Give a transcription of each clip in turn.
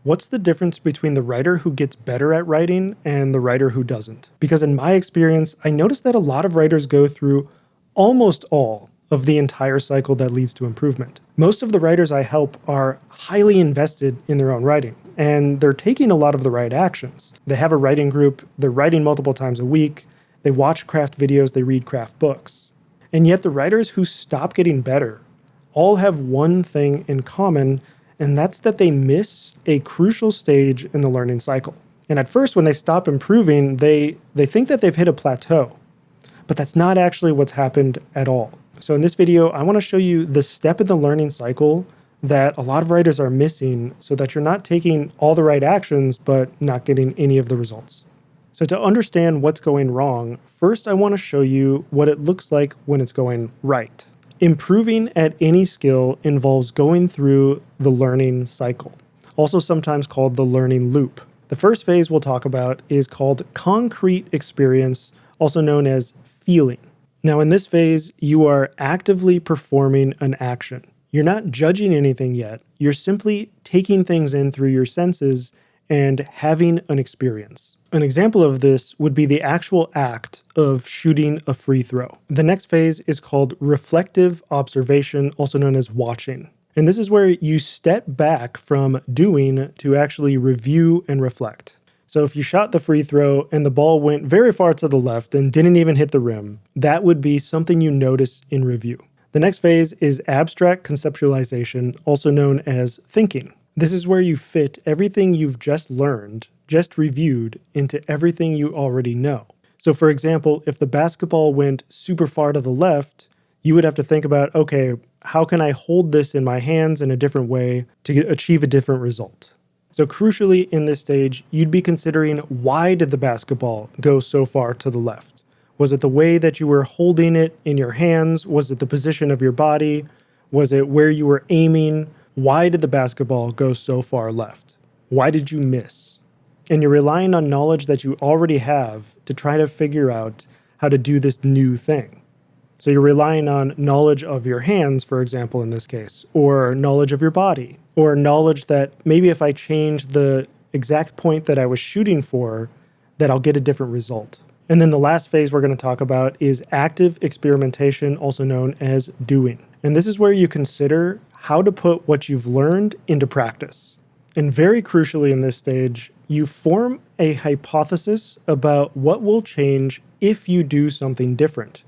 what's the difference between the writer who gets better at writing and the writer who doesn't? Because in my experience, I noticed that a lot of writers go through almost all of the entire cycle that leads to improvement. Most of the writers I help are highly invested in their own writing, and they're taking a lot of the right actions. They have a writing group, they're writing multiple times a week, they watch craft videos, they read craft books. And yet the writers who stop getting better all have one thing in common, and that's that they miss a crucial stage in the learning cycle. And at first, when they stop improving, they think that they've hit a plateau. But that's not actually what's happened at all. So in this video, I want to show you the step in the learning cycle that a lot of writers are missing so that you're not taking all the right actions, but not getting any of the results. So to understand what's going wrong, first I want to show you what it looks like when it's going right. Improving at any skill involves going through the learning cycle, also sometimes called the learning loop. The first phase we'll talk about is called concrete experience, also known as feeling. Now in this phase, you are actively performing an action. You're not judging anything yet. You're simply taking things in through your senses and having an experience. An example of this would be the actual act of shooting a free throw. The next phase is called reflective observation, also known as watching. And this is where you step back from doing to actually review and reflect. So if you shot the free throw and the ball went very far to the left and didn't even hit the rim, that would be something you notice in review. The next phase is abstract conceptualization, also known as thinking. This is where you fit everything you've just learned, just reviewed, into everything you already know. So for example, if the basketball went super far to the left, you would have to think about, okay, how can I hold this in my hands in a different way to achieve a different result? So crucially in this stage, you'd be considering, why did the basketball go so far to the left? Was it the way that you were holding it in your hands? Was it the position of your body? Was it where you were aiming? Why did the basketball go so far left? Why did you miss? And you're relying on knowledge that you already have to try to figure out how to do this new thing. So you're relying on knowledge of your hands, for example, in this case, or knowledge of your body, or knowledge that maybe if I change the exact point that I was shooting for, that I'll get a different result. And then the last phase we're going to talk about is active experimentation, also known as doing. And this is where you consider how to put what you've learned into practice. And very crucially in this stage, you form a hypothesis about what will change if you do something different.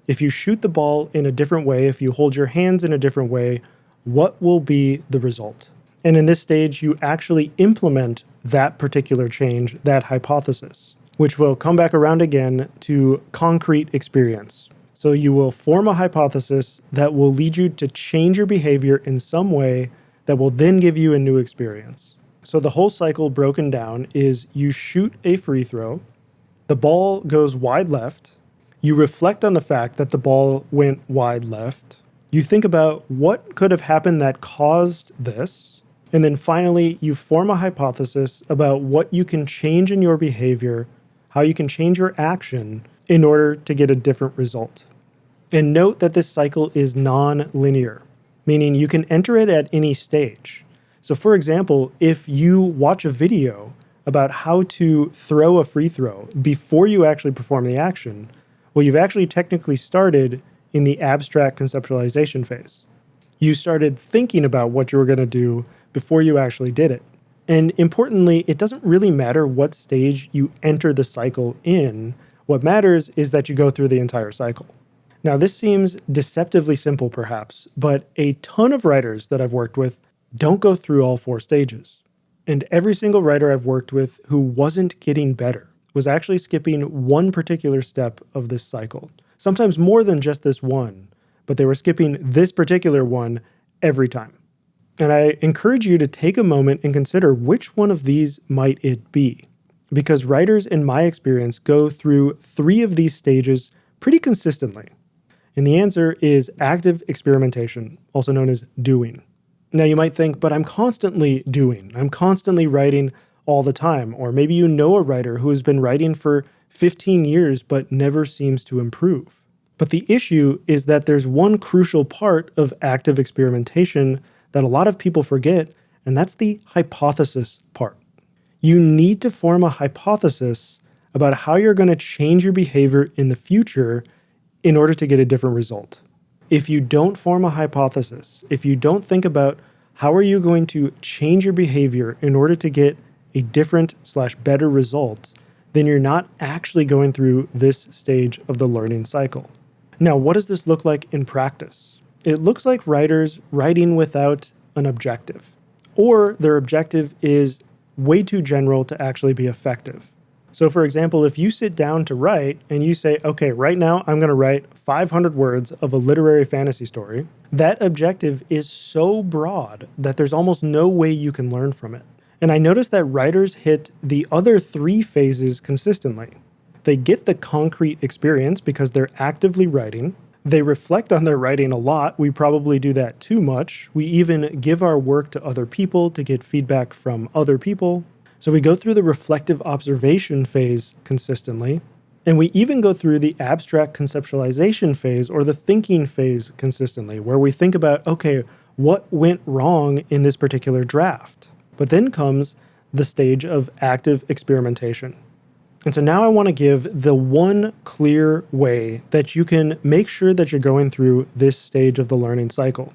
If you shoot the ball in a different way, if you hold your hands in a different way, what will be the result? And in this stage, you actually implement that particular change, that hypothesis, which will come back around again to concrete experience. So you will form a hypothesis that will lead you to change your behavior in some way that will then give you a new experience. So the whole cycle broken down is you shoot a free throw, the ball goes wide left, you reflect on the fact that the ball went wide left, you think about what could have happened that caused this, and then finally you form a hypothesis about what you can change in your behavior, how you can change your action in order to get a different result. And note that this cycle is non-linear, meaning you can enter it at any stage. So for example, if you watch a video about how to throw a free throw before you actually perform the action, well, you've actually technically started in the abstract conceptualization phase. You started thinking about what you were going to do before you actually did it. And importantly, it doesn't really matter what stage you enter the cycle in. What matters is that you go through the entire cycle. Now, this seems deceptively simple, perhaps, but a ton of writers that I've worked with don't go through all 4 stages. And every single writer I've worked with who wasn't getting better was actually skipping one particular step of this cycle. Sometimes more than just this one, but they were skipping this particular one every time. And I encourage you to take a moment and consider which one of these might it be. Because writers, in my experience, go through 3 of these stages pretty consistently. And the answer is active experimentation, also known as doing. Now you might think, but I'm constantly doing. I'm constantly writing all the time. Or maybe you know a writer who has been writing for 15 years but never seems to improve. But the issue is that there's one crucial part of active experimentation that a lot of people forget, and that's the hypothesis You need to form a hypothesis about how you're going to change your behavior in the future in order to get a different result. If you don't form a hypothesis, if you don't think about how are you going to change your behavior in order to get a different/better result, then you're not actually going through this stage of the learning cycle. Now, what does this look like in practice? It looks like writers writing without an objective, or their objective is way too general to actually be effective. So for example, if you sit down to write and you say, okay, right now I'm going to write 500 words of a literary fantasy story, that objective is so broad that there's almost no way you can learn from it. And I noticed that writers hit the other 3 phases consistently. They get the concrete experience because they're actively writing. They reflect on their writing a lot. We probably do that too much. We even give our work to other people to get feedback from other people. So we go through the reflective observation phase consistently. And we even go through the abstract conceptualization phase or the thinking phase consistently, where we think about, okay, what went wrong in this particular draft? But then comes the stage of active experimentation. And so now I want to give the one clear way that you can make sure that you're going through this stage of the learning cycle.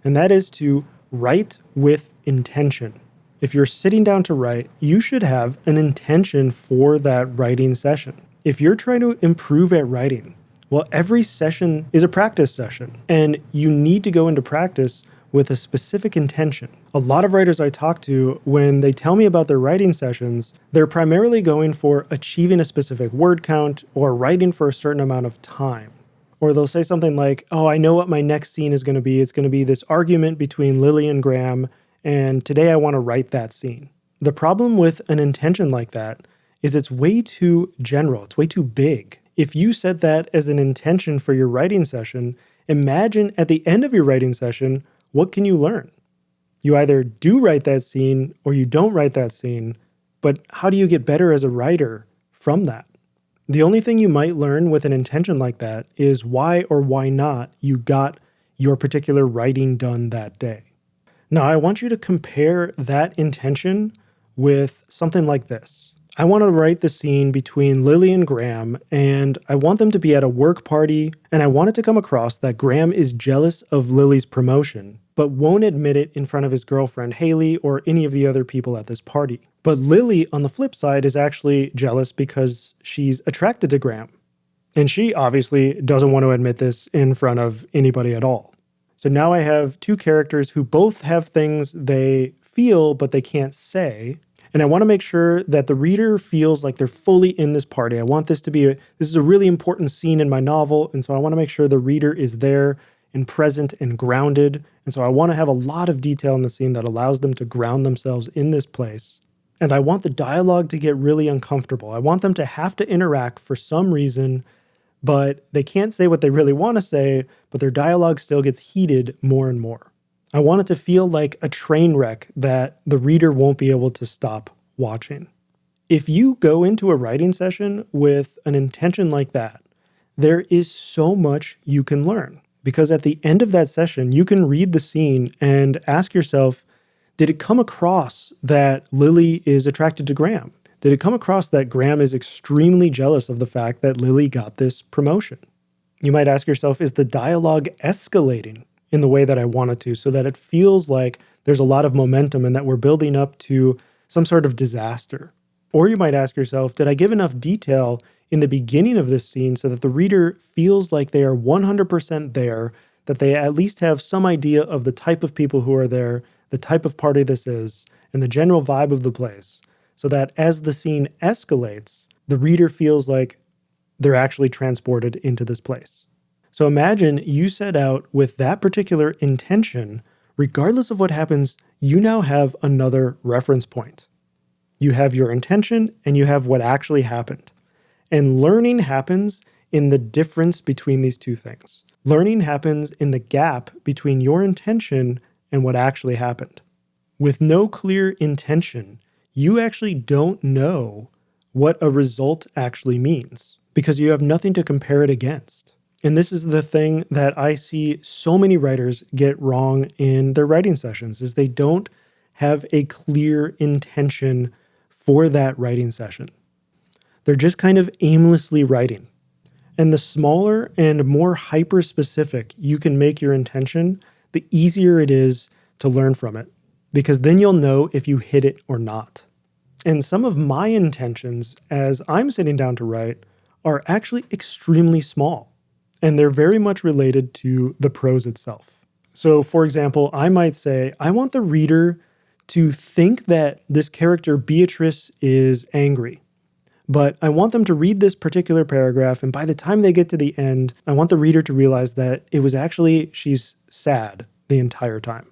And that is to write with intention. If you're sitting down to write, you should have an intention for that writing session. If you're trying to improve at writing, well, every session is a practice session, and you need to go into practice with a specific intention. A lot of writers I talk to, when they tell me about their writing sessions, they're primarily going for achieving a specific word count or writing for a certain amount of time. Or they'll say something like, oh, I know what my next scene is going to be. It's going to be this argument between Lily and Graham, and today I want to write that scene. The problem with an intention like that is it's way too general. It's way too big. If you set that as an intention for your writing session, imagine at the end of your writing session, what can you learn? You either do write that scene or you don't write that scene, but how do you get better as a writer from that? The only thing you might learn with an intention like that is why or why not you got your particular writing done that day. Now, I want you to compare that intention with something like this. I want to write the scene between Lily and Graham, and I want them to be at a work party, and I want it to come across that Graham is jealous of Lily's promotion, but won't admit it in front of his girlfriend Haley or any of the other people at this party. But Lily, on the flip side, is actually jealous because she's attracted to Graham. And she obviously doesn't want to admit this in front of anybody at all. So now I have 2 characters who both have things they feel but they can't say. And I want to make sure that the reader feels like they're fully in this party. I want this to be this is a really important scene in my novel. And so I want to make sure the reader is there and present and grounded. And so I want to have a lot of detail in the scene that allows them to ground themselves in this place. And I want the dialogue to get really uncomfortable. I want them to have to interact for some reason, but they can't say what they really want to say, but their dialogue still gets heated more and more. I want it to feel like a train wreck that the reader won't be able to stop watching. If you go into a writing session with an intention like that, there is so much you can learn. Because at the end of that session, you can read the scene and ask yourself, did it come across that Lily is attracted to Graham? Did it come across that Graham is extremely jealous of the fact that Lily got this promotion? You might ask yourself, is the dialogue escalating in the way that I want it to, so that it feels like there's a lot of momentum and that we're building up to some sort of disaster? Or you might ask yourself, did I give enough detail in the beginning of this scene so that the reader feels like they are 100% there, that they at least have some idea of the type of people who are there, the type of party this is, and the general vibe of the place, so that as the scene escalates, the reader feels like they're actually transported into this place. So imagine you set out with that particular intention. Regardless of what happens, you now have another reference point. You have your intention and you have what actually happened. And learning happens in the difference between these 2 things. Learning happens in the gap between your intention and what actually happened. With no clear intention, you actually don't know what a result actually means because you have nothing to compare it against. And this is the thing that I see so many writers get wrong in their writing sessions, is they don't have a clear intention for that writing session. They're just kind of aimlessly writing. And the smaller and more hyper-specific you can make your intention, the easier it is to learn from it, because then you'll know if you hit it or not. And some of my intentions as I'm sitting down to write are actually extremely small, and they're very much related to the prose itself. So, for example, I might say, I want the reader to think that this character Beatrice is angry. But I want them to read this particular paragraph, and by the time they get to the end, I want the reader to realize that it was actually she's sad the entire time.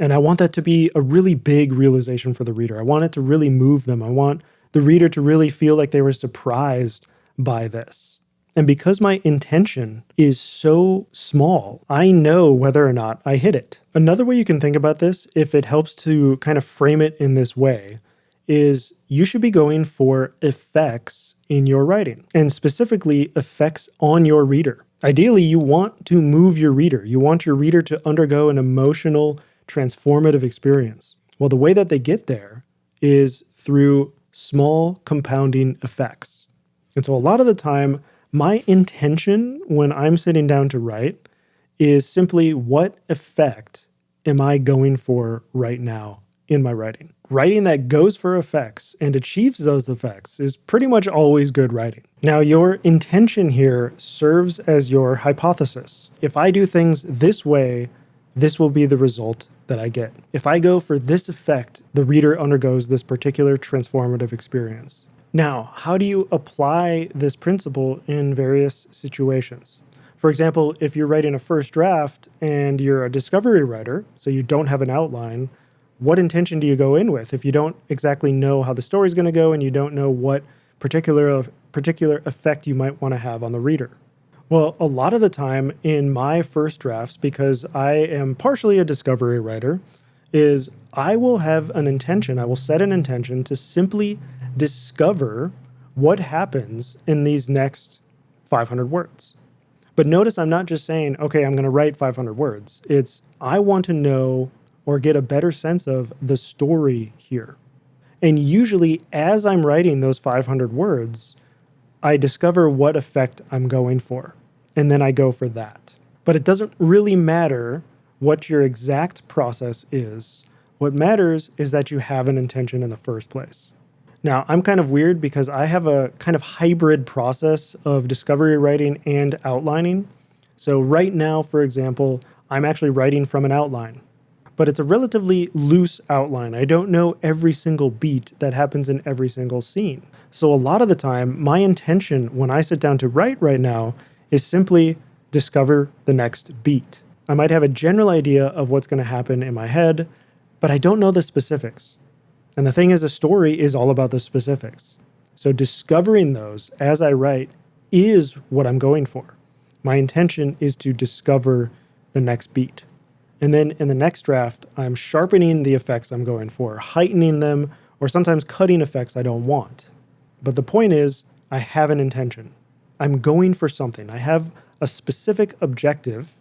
And I want that to be a really big realization for the reader. I want it to really move them. I want the reader to really feel like they were surprised by this. And because my intention is so small, I know whether or not I hit it. Another way you can think about this, if it helps to kind of frame it in this way, is you should be going for effects in your writing, and specifically effects on your reader. Ideally, you want to move your reader. You want your reader to undergo an emotional, transformative experience. Well, the way that they get there is through small compounding effects. And so a lot of the time, my intention when I'm sitting down to write is simply, what effect am I going for right now in my writing? Writing that goes for effects and achieves those effects is pretty much always good writing. Now, your intention here serves as your hypothesis. If I do things this way, this will be the result that I get. If I go for this effect, the reader undergoes this particular transformative experience. Now, how do you apply this principle in various situations? For example, if you're writing a first draft and you're a discovery writer, so you don't have an outline, what intention do you go in with if you don't exactly know how the story's going to go and you don't know what particular effect you might want to have on the reader? Well, a lot of the time in my first drafts, because I am partially a discovery writer, is I will have an intention, I will set an intention to simply discover what happens in these next 500 words. But notice I'm not just saying, okay, I'm going to write 500 words. It's, I want to know or get a better sense of the story here. And usually, as I'm writing those 500 words, I discover what effect I'm going for, and then I go for that. But it doesn't really matter what your exact process is. What matters is that you have an intention in the first place. Now, I'm kind of weird because I have a kind of hybrid process of discovery writing and outlining. So right now, for example, I'm actually writing from an outline. But it's a relatively loose outline. I don't know every single beat that happens in every single scene. So a lot of the time, my intention when I sit down to write right now is simply discover the next beat. I might have a general idea of what's going to happen in my head, but I don't know the specifics. And the thing is, a story is all about the specifics. So discovering those as I write is what I'm going for. My intention is to discover the next beat. And then in the next draft, I'm sharpening the effects I'm going for, heightening them, or sometimes cutting effects I don't want. But the point is, I have an intention. I'm going for something. I have a specific objective.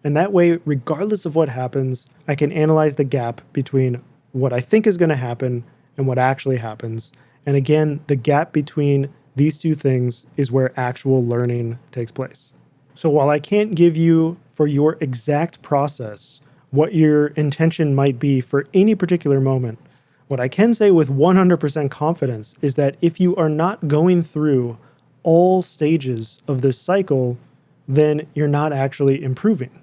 And that way, regardless of what happens, I can analyze the gap between what I think is going to happen and what actually happens. And again, the gap between these two things is where actual learning takes place. So while I can't give you, for your exact process, what your intention might be for any particular moment, what I can say with 100% confidence is that if you are not going through all stages of this cycle, then you're not actually improving.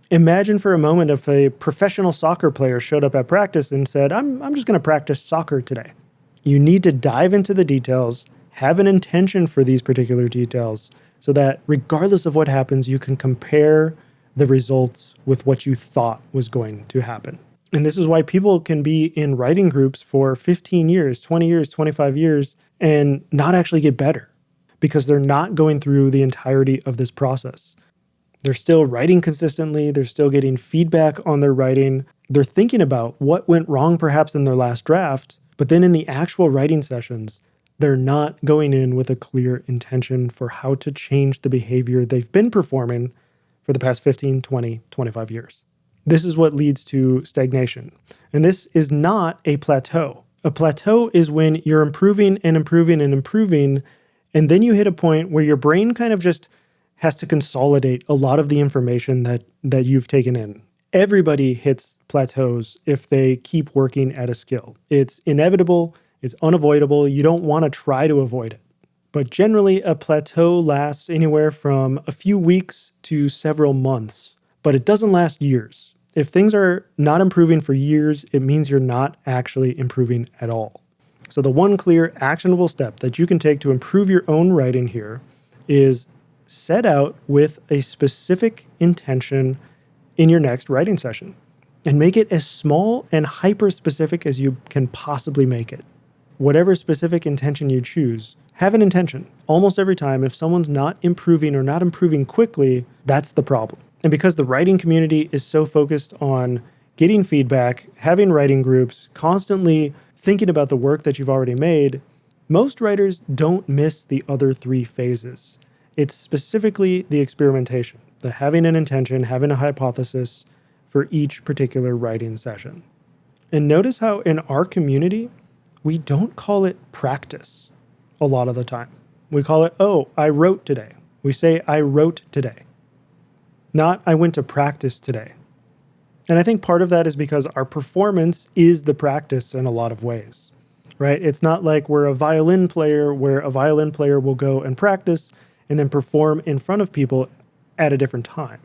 Imagine for a moment if a professional soccer player showed up at practice and said, I'm just going to practice soccer today. You need to dive into the details, have an intention for these particular details, so that regardless of what happens, you can compare the results with what you thought was going to happen. And this is why people can be in writing groups for 15 years, 20 years, 25 years, and not actually get better because they're not going through the entirety of this process. They're still writing consistently. They're still getting feedback on their writing. They're thinking about what went wrong perhaps in their last draft, but then in the actual writing sessions, they're not going in with a clear intention for how to change the behavior they've been performing for the past 15, 20, 25 years. This is what leads to stagnation. And this is not a plateau. A plateau is when you're improving and improving and improving, and then you hit a point where your brain kind of just has to consolidate a lot of the information that you've taken in. Everybody hits plateaus if they keep working at a skill. It's inevitable, it's unavoidable, you don't want to try to avoid it. But generally, a plateau lasts anywhere from a few weeks to several months, but it doesn't last years. If things are not improving for years, it means you're not actually improving at all. So the one clear, actionable step that you can take to improve your own writing here is set out with a specific intention in your next writing session and make it as small and hyper-specific as you can possibly make it. Whatever specific intention you choose, have an intention. Almost every time, if someone's not improving or not improving quickly, that's the problem. And because the writing community is so focused on getting feedback, having writing groups, constantly thinking about the work that you've already made, most writers don't miss the other three phases. It's specifically the experimentation, the having an intention, having a hypothesis for each particular writing session. And notice how in our community, we don't call it practice a lot of the time. We call it, oh, I wrote today. We say, I wrote today. Not, I went to practice today. And I think part of that is because our performance is the practice in a lot of ways, right? It's not like we're a violin player where a violin player will go and practice and then perform in front of people at a different time.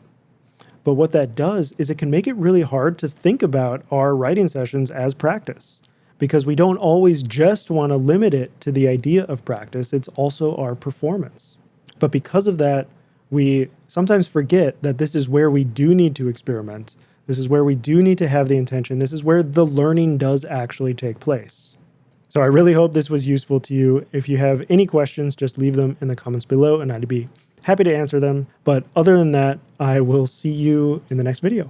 But what that does is it can make it really hard to think about our writing sessions as practice, because we don't always just want to limit it to the idea of practice. It's also our performance. But because of that, we sometimes forget that this is where we do need to experiment. This is where we do need to have the intention. This is where the learning does actually take place. So I really hope this was useful to you. If you have any questions, just leave them in the comments below and I'd be happy to answer them. But other than that, I will see you in the next video.